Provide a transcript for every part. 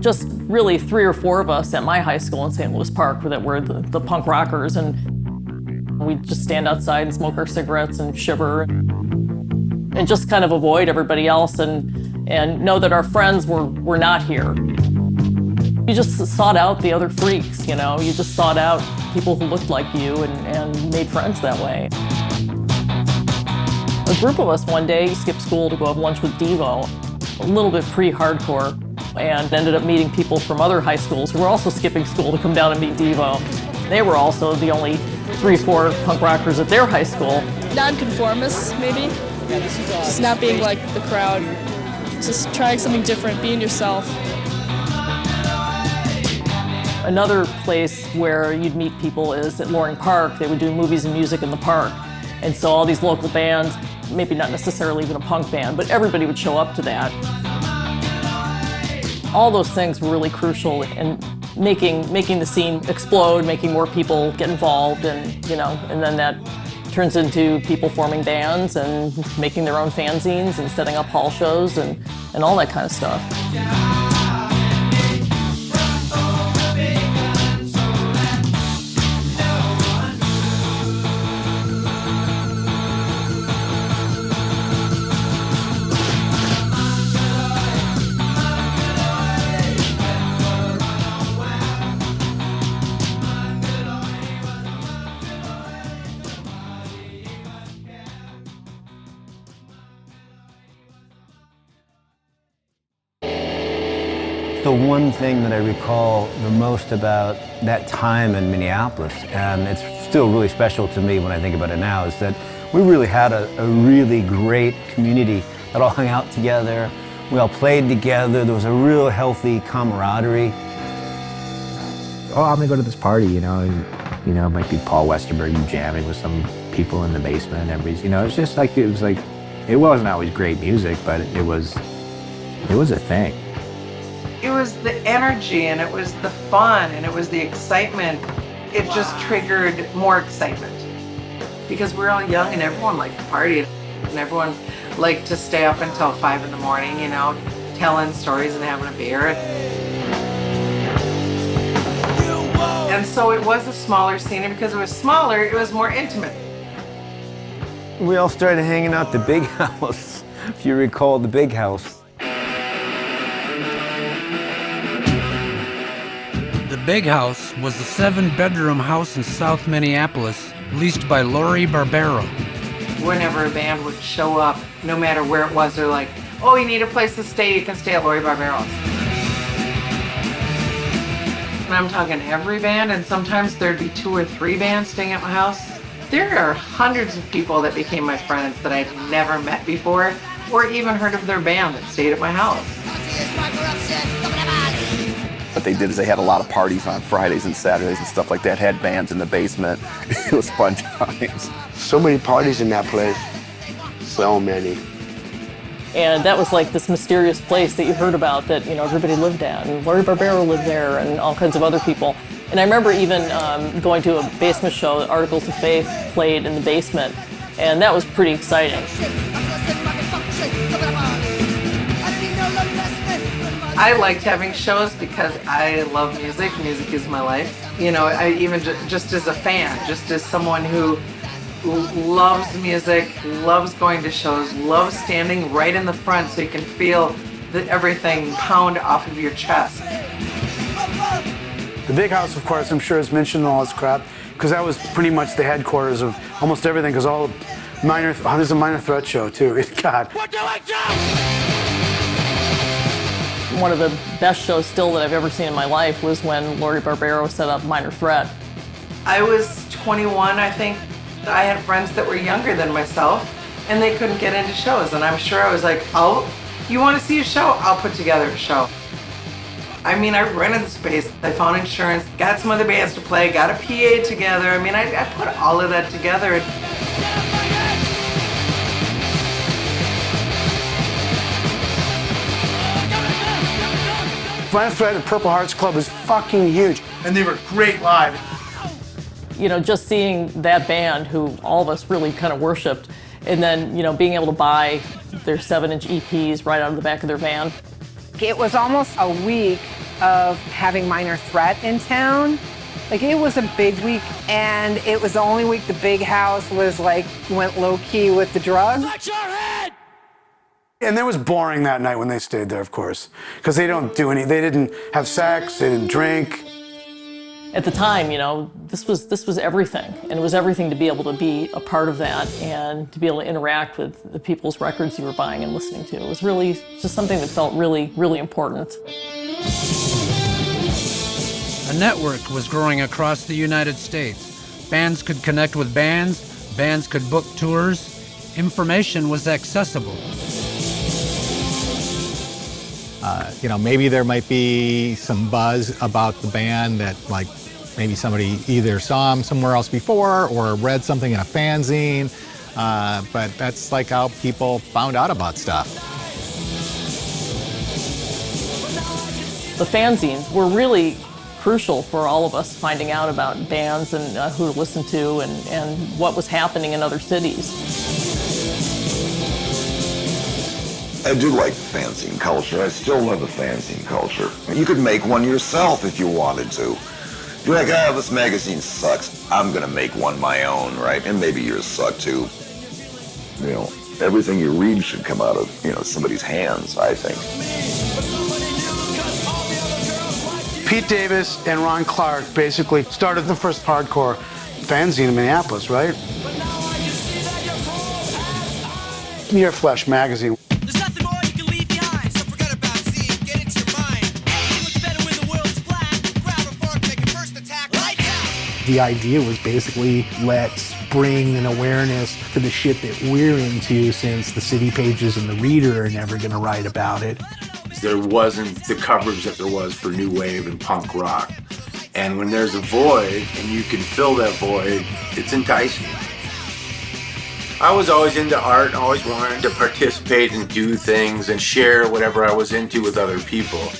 just really 3 or 4 of us at my high school in St. Louis Park that were the punk rockers, and we'd just stand outside and smoke our cigarettes and shiver and just kind of avoid everybody else and know that our friends were not here. You just sought out the other freaks, you know? You just sought out people who looked like you and made friends that way. A group of us one day skipped school to go have lunch with Devo, a little bit pre-hardcore, and ended up meeting people from other high schools who were also skipping school to come down and meet Devo. They were also the only 3 or 4 punk rockers at their high school. Non-conformists, maybe. Just not being like the crowd. Just trying something different, being yourself. Another place where you'd meet people is at Loring Park. They would do movies and music in the park. And so all these local bands, maybe not necessarily even a punk band, but everybody would show up to that. All those things were really crucial in making the scene explode, making more people get involved, and then that turns into people forming bands and making their own fanzines and setting up hall shows and all that kind of stuff. The one thing that I recall the most about that time in Minneapolis, and it's still really special to me when I think about it now, is that we really had a really great community that all hung out together. We all played together. There was a real healthy camaraderie. Oh, I'm gonna go to this party, and it might be Paul Westerberg jamming with some people in the basement, and everybody's, it's just like, it wasn't always great music, but it was a thing. It was the energy, and it was the fun, and it was the excitement. It just triggered more excitement. Because we're all young and everyone liked to party, and everyone liked to stay up until 5 in the morning, telling stories and having a beer. And so it was a smaller scene, and because it was smaller, it was more intimate. We all started hanging out at the Big House, if you recall the Big House. The Big House was a 7-bedroom house in South Minneapolis, leased by Lori Barbero. Whenever a band would show up, no matter where it was, they're like, oh, you need a place to stay, you can stay at Lori Barbero's. And I'm talking every band, and sometimes there'd be 2 or 3 bands staying at my house. There are hundreds of people that became my friends that I'd never met before, or even heard of their band that stayed at my house. What they did is they had a lot of parties on Fridays and Saturdays and stuff like that, had bands in the basement. It was fun times. So many parties in that place. So many. And that was like this mysterious place that you heard about that, everybody lived at. And Lori Barbero lived there and all kinds of other people. And I remember even going to a basement show that Articles of Faith played in the basement. And that was pretty exciting. I liked having shows because I love music. Music is my life. I even just as a fan, just as someone who loves music, loves going to shows, loves standing right in the front so you can feel everything pound off of your chest. The Big House, of course, I'm sure is mentioned in all this crap, because that was pretty much the headquarters of almost everything, because there's a Minor Threat show too. God. What do I do? One of the best shows still that I've ever seen in my life was when Lori Barbero set up Minor Threat. I was 21, I think. I had friends that were younger than myself, and they couldn't get into shows. And I'm sure I was like, oh, you want to see a show? I'll put together a show. I rented the space. I found insurance, got some other bands to play, got a PA together. I put all of that together. Minor Threat at Purple Hearts Club was fucking huge. And they were great live. Just seeing that band, who all of us really kind of worshipped, and then, being able to buy their 7-inch EPs right out of the back of their van. It was almost a week of having Minor Threat in town. Like, it was a big week, and it was the only week the big house was like, went low-key with the drugs. And it was boring that night when they stayed there, of course, because they didn't have sex, they didn't drink. At the time, you know, this was everything, and it was everything to be able to be a part of that and to be able to interact with the people's records you were buying and listening to. It was really just something that felt really, really important. A network was growing across the United States. Bands could connect with bands, bands could book tours, information was accessible. You know, maybe there might be some buzz about the band that, like, maybe somebody either saw them somewhere else before or read something in a fanzine, but that's like how people found out about stuff. The fanzines were really crucial for all of us finding out about bands and who to listen to and what was happening in other cities. I do like the fanzine culture. I still love the fanzine culture. You could make one yourself if you wanted to. You're like, oh, this magazine sucks. I'm gonna make one my own, right? And maybe yours suck too. You know, everything you read should come out of, you know, somebody's hands, I think. Pete Davis and Ron Clark basically started the first hardcore fanzine in Minneapolis, right? Mere Flesh magazine. The idea was basically, let's bring an awareness to the shit that we're into, since the city pages and the Reader are never going to write about it. There wasn't the coverage that there was for new wave and punk rock. And when there's a void and you can fill that void, it's enticing. I was always into art, always wanted to participate and do things and share whatever I was into with other people.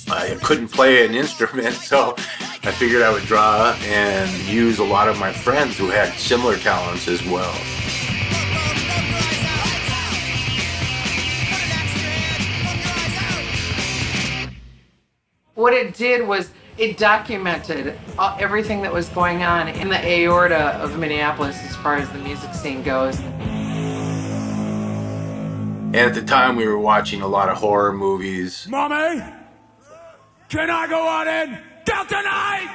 I couldn't play an instrument, so I figured I would draw and use a lot of my friends who had similar talents as well. What it did was it documented everything that was going on in the aorta of Minneapolis as far as the music scene goes. And at the time we were watching a lot of horror movies. Mommy, can I go out and go tonight?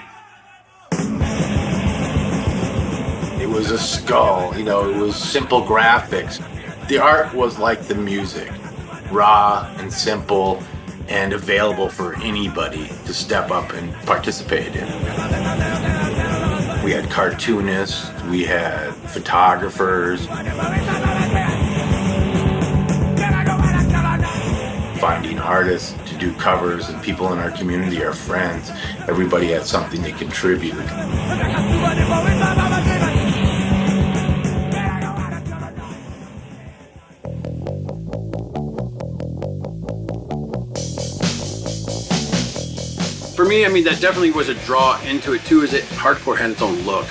It was a skull, you know, it was simple graphics. The art was like the music, raw and simple and available for anybody to step up and participate in. We had cartoonists, we had photographers, finding artists to do covers, and people in our community, our friends, everybody had something to contribute. For me, I mean, that definitely was a draw into it too, is that hardcore had its own look.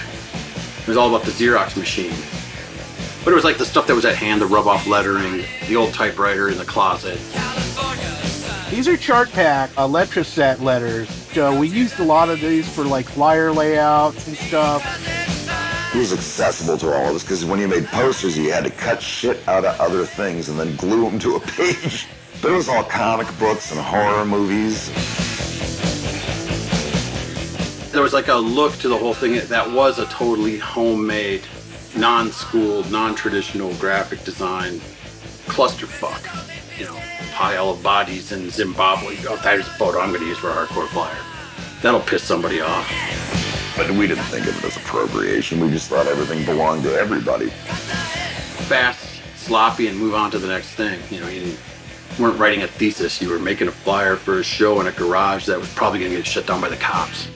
It was all about the Xerox machine. But it was like the stuff that was at hand, the rub-off lettering, the old typewriter in the closet. These are chart pack Letraset letters. We used a lot of these for like flyer layouts and stuff. It was accessible to all of us because when you made posters, you had to cut shit out of other things and then glue them to a page. But it was all comic books and horror movies. There was like a look to the whole thing that was a totally homemade, non-schooled, non-traditional graphic design clusterfuck. You know, pile of bodies in Zimbabwe. Oh, there's a photo I'm going to use for a hardcore flyer. That'll piss somebody off. But we didn't think of it as appropriation. We just thought everything belonged to everybody. Fast, sloppy, and move on to the next thing. You know, you weren't writing a thesis. You were making a flyer for a show in a garage that was probably going to get shut down by the cops.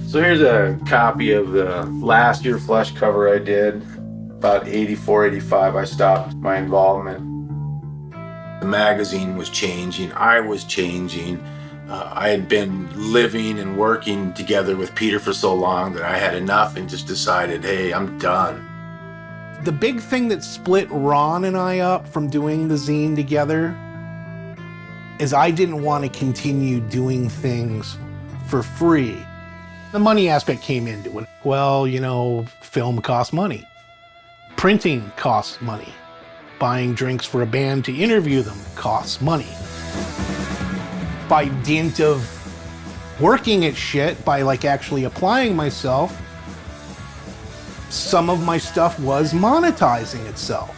So here's a copy of the last year Flesh cover I did. About 84, 85, I stopped my involvement. The magazine was changing, I was changing. I had been living and working together with Peter for so long that I had enough and just decided, hey, I'm done. The big thing that split Ron and I up from doing the zine together is I didn't want to continue doing things for free. The money aspect came into it. Well, you know, film costs money. Printing costs money. Buying drinks for a band to interview them costs money. By dint of working at shit, by like actually applying myself, some of my stuff was monetizing itself.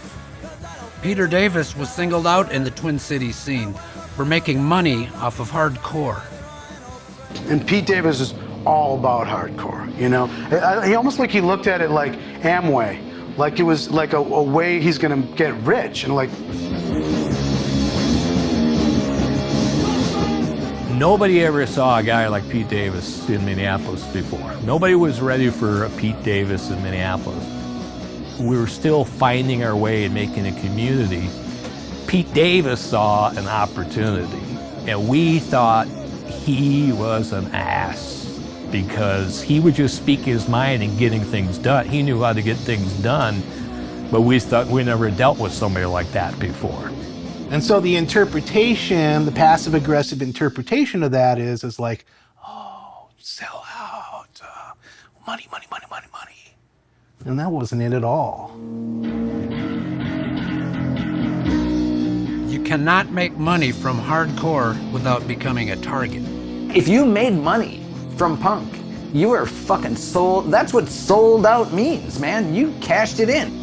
Peter Davis was singled out in the Twin Cities scene for making money off of hardcore. And Pete Davis is all about hardcore, you know? He almost like he looked at it like Amway, like it was like a way he's gonna get rich, and like... Nobody ever saw a guy like Pete Davis in Minneapolis before. Nobody was ready for a Pete Davis in Minneapolis. We were still finding our way and making a community. Pete Davis saw an opportunity, and we thought he was an ass because he would just speak his mind and getting things done. He knew how to get things done, but we thought we never dealt with somebody like that before. And so the interpretation, the passive-aggressive interpretation of that is like, oh, sell out, money, money, money, money, money. And that wasn't it at all. You cannot make money from hardcore without becoming a target. If you made money from punk, you were fucking sold. That's what sold out means, man. You cashed it in.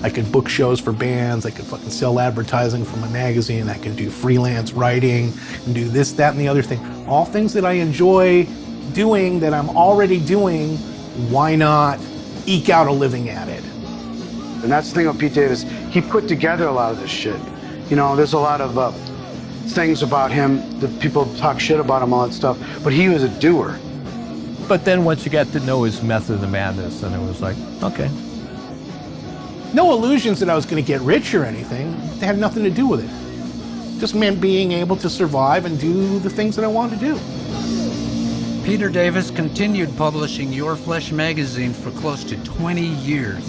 I could book shows for bands, I could fucking sell advertising from a magazine, I could do freelance writing, and do this, that, and the other thing. All things that I enjoy doing, that I'm already doing, why not eke out a living at it? And that's the thing about Pete Davis, he put together a lot of this shit. You know, there's a lot of things about him that people talk shit about him, all that stuff, but he was a doer. But then once you got to know his method of madness, and it was like, okay. No illusions that I was going to get rich or anything. They had nothing to do with it. Just meant being able to survive and do the things that I wanted to do. Peter Davis continued publishing Your Flesh magazine for close to 20 years.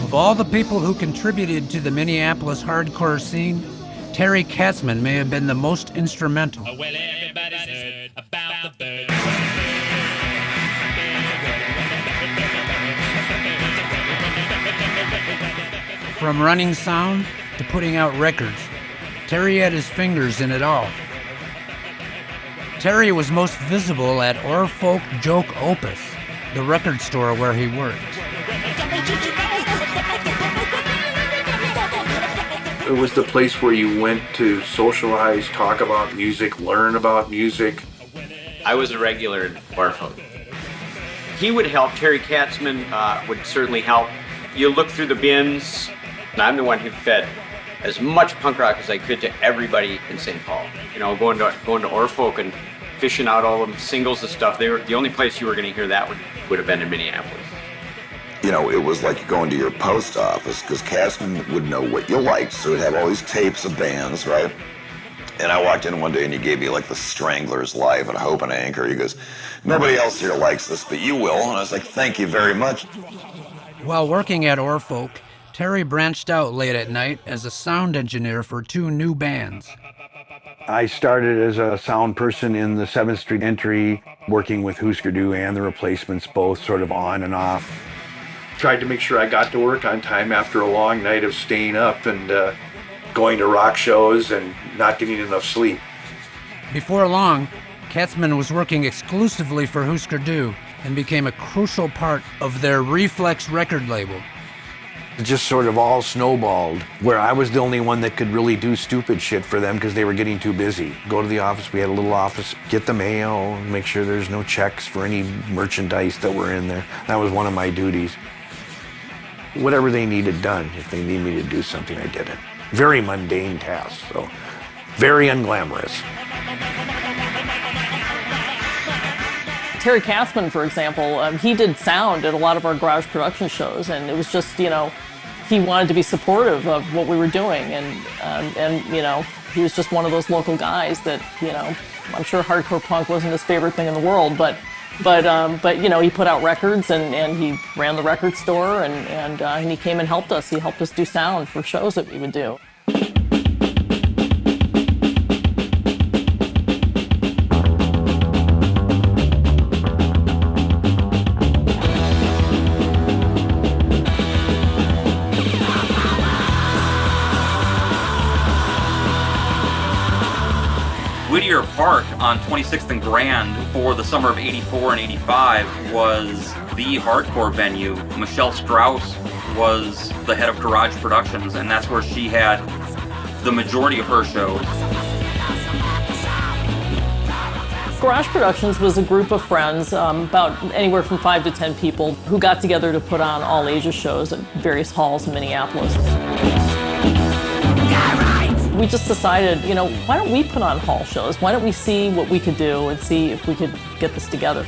Of all the people who contributed to the Minneapolis hardcore scene, Terry Katzman may have been the most instrumental. Well, everybody's heard about the bird. From running sound to putting out records, Terry had his fingers in it all. Terry was most visible at Orfolk Joke Opus, the record store where he worked. It was the place where you went to socialize, talk about music, learn about music. I was a regular at Orfolk. He would help. Terry Katzman would certainly help. You look through the bins. I'm the one who fed as much punk rock as I could to everybody in St. Paul. You know, going to Orfolk and fishing out all them singles and stuff. They were the only place you were going to hear that would have been in Minneapolis. You know, it was like going to your post office because Katzman would know what you liked, so he'd have all these tapes of bands, right? And I walked in one day and he gave me like the Stranglers Live at Hope and Anchor. He goes, nobody else here likes this, but you will. And I was like, thank you very much. While working at Orfolk, Terry branched out late at night as a sound engineer for 2 new bands. I started as a sound person in the 7th Street entry, working with Husker Du and the Replacements, both sort of on and off. Tried to make sure I got to work on time after a long night of staying up and going to rock shows and not getting enough sleep. Before long, Katzman was working exclusively for Husker Du and became a crucial part of their Reflex record label. It just sort of all snowballed, where I was the only one that could really do stupid shit for them because they were getting too busy. Go to the office, we had a little office, get the mail, make sure there's no checks for any merchandise that were in there. That was one of my duties. Whatever they needed done, if they need me to do something, I did it. Very mundane task, so very unglamorous. Terry Katzman, for example, he did sound at a lot of our garage production shows, and it was just, you know, he wanted to be supportive of what we were doing, and you know, he was just one of those local guys that, you know, I'm sure hardcore punk wasn't his favorite thing in the world, but But you know, he put out records and he ran the record store and he came and helped us. He helped us do sound for shows that we would do. Whittier Park on 26th and Grand for the summer of '84 and '85 was the hardcore venue. Michelle Strauss was the head of Garage Productions, and that's where she had the majority of her shows. Garage Productions was a group of friends, about anywhere from 5 to 10 people, who got together to put on all ages shows at various halls in Minneapolis. We just decided, you know, why don't we put on hall shows? Why don't we see what we could do and see if we could get this together?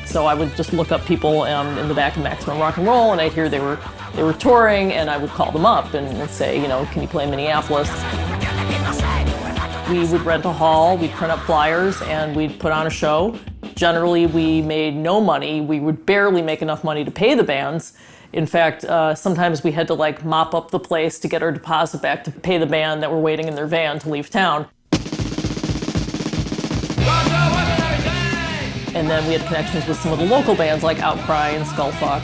So I would just look up people in the back of Maximum Rock and Roll, and I'd hear they were touring, and I would call them up and say, you know, can you play Minneapolis? We would rent a hall, we'd print up flyers, and we'd put on a show. Generally, we made no money. We would barely make enough money to pay the bands. In fact, sometimes we had to like mop up the place to get our deposit back to pay the band that were waiting in their van to leave town. And then we had connections with some of the local bands like Outcry and Skullfuck.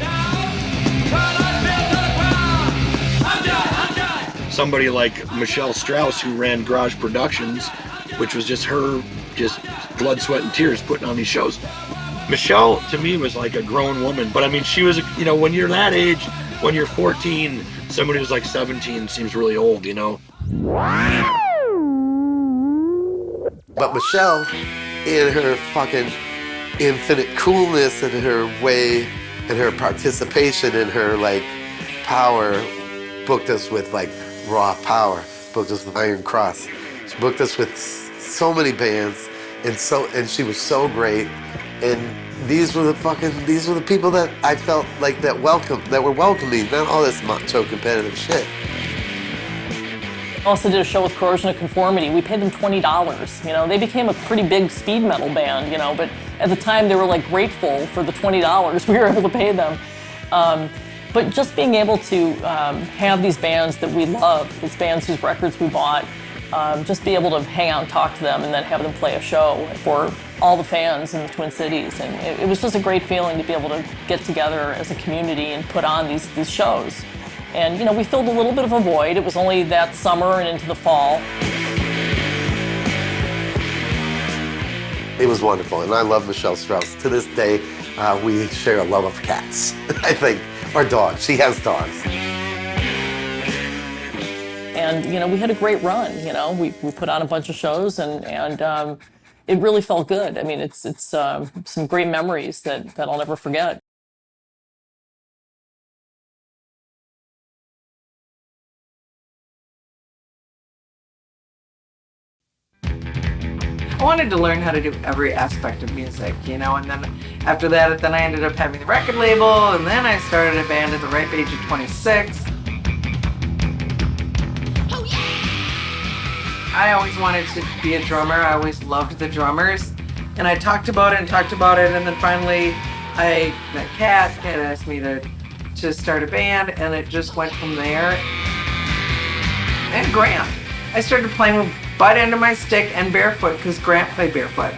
Somebody like Michelle Strauss, who ran Garage Productions, which was just her, just blood, sweat, and tears putting on these shows. Michelle, to me, was like a grown woman, but I mean, she was, you know, when you're that age, when you're 14, somebody who's like 17 seems really old, you know? But Michelle, in her fucking infinite coolness and her way and her participation and her like power, booked us with like Raw Power, booked us with Iron Cross. She booked us with so many bands, and she was so great. And these were the people that I felt like that were welcoming, not all this macho competitive shit. Also did a show with Corrosion and Conformity. We paid them $20. You know, they became a pretty big speed metal band, you know, but at the time they were like grateful for the $20 we were able to pay them. But just being able to have these bands that we love, these bands whose records we bought, just be able to hang out and talk to them and then have them play a show for all the fans in the Twin Cities. And it was just a great feeling to be able to get together as a community and put on these shows. And, you know, we filled a little bit of a void. It was only that summer and into the fall. It was wonderful, and I love Michelle Strauss. To this day, we share a love of cats, I think, or dogs. She has dogs. And, you know, we had a great run, you know. We put on a bunch of shows, and it really felt good. I mean, it's some great memories that I'll never forget. I wanted to learn how to do every aspect of music, you know, and then after that, then I ended up having the record label, and then I started a band at the ripe age of 26. Oh, yeah! I always wanted to be a drummer. I always loved the drummers, and I talked about it, and then finally I met Kat. Kat asked me to start a band, and it just went from there. And Grant. I started playing with butt end of my stick and barefoot because Grant played barefoot.